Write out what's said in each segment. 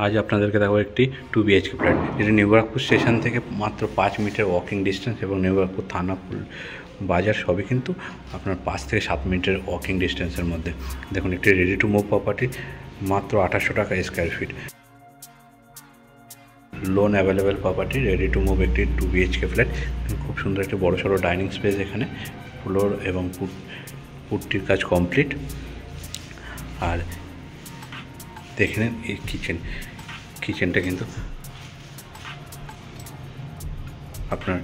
आज আপনাদেরকে দেখাবো একটি 2 BHK ফ্ল্যাট। যেটি নিউ ব্যারাকপুর স্টেশন থেকে মাত্র 5 মিনিটের ওয়াকিং ডিস্টেন্স এবং নিউ ব্যারাকপুর থানা বাজার সবই কিন্তু আপনার 5 থেকে 7 মিনিটের ওয়াকিং ডিস্টেন্সের মধ্যে। দেখুন একটি রেডি টু মুভ প্রপার্টি, মাত্র 2800 টাকা square feet. Loan available property, ready to move একটি 2 BHK ফ্ল্যাট। খুব সুন্দর একটি বড়সড় ডাইনিং স্পেস, এখানে ফ্লোর এবং পুট্টির কাজ কমপ্লিট। আর দেখে নেন এই কিচেনটা কিন্তু আপনার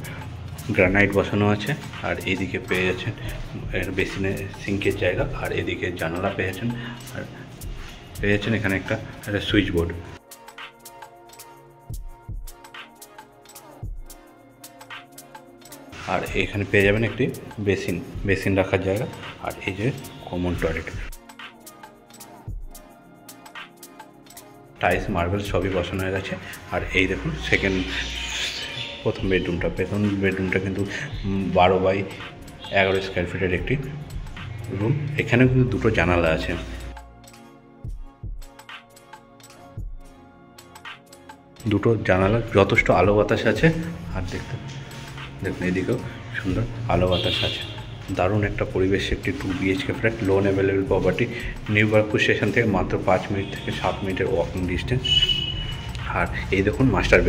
গ্রানাইট বসানো আছে। আর এইদিকে পেয়ে যাচ্ছেন বেসিনে সিঙ্কের জায়গা, আর এদিকে জানালা পেয়ে যাচ্ছেন, আর পেয়ে যাচ্ছেন এখানে একটা সুইচ বোর্ড। আর এখানে পেয়ে যাবেন একটি বেসিন রাখার জায়গা, আর এই যে কমন টয়লেট। টাইলস মার্বেল সবই বসানো হয়ে গেছে। আর এই দেখুন প্রথম বেডরুমটা কিন্তু 12x11 স্কোয়ার ফিটের একটি রুম। এখানে কিন্তু দুটো জানালা আছে। দুটো জানালা যথেষ্ট আলো বাতাস আছে। আর দেখুন এদিকেও সুন্দর আলো বাতাস আছে। দারুণ একটা পরিবেশ, একটি 2 BHK flat, loan available property, new Barrackpore station থেকে মাত্র 5 মিনিট থেকে 7 মিনিটের ওয়াকিং ডিস্টেন্স। আর এই দেখুন মাস্টার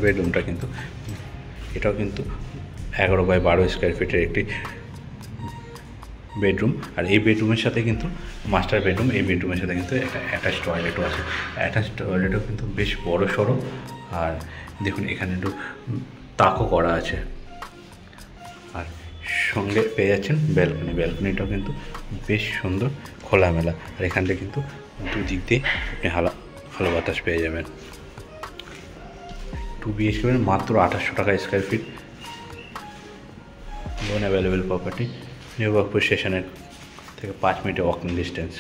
বেডরুমটা কিন্তু এটাও কিন্তু 11x12 স্কোয়ার ফিটের একটি বেডরুম। আর এই বেডরুমের সাথে কিন্তু এই বেডরুমের সাথে কিন্তু একটা অ্যাটাচ টয়লেটও আছে। অ্যাটাচ টয়লেটও কিন্তু বেশ বড় সড়ো। আর দেখুন এখানে একটু তাকও করা আছে। আর সঙ্গে পেয়ে যাচ্ছেন ব্যালকনিটাও কিন্তু বেশ সুন্দর খোলামেলা। আর এখান থেকে কিন্তু দুদিক দিয়ে আপনি ভালো বাতাস পেয়ে যাবেন। 2 BHK মাত্র 2800 টাকা square feet, loan available property, new Barrackpore স্টেশনের থেকে 5 মিনিটের ওয়াকিং ডিস্টেন্স।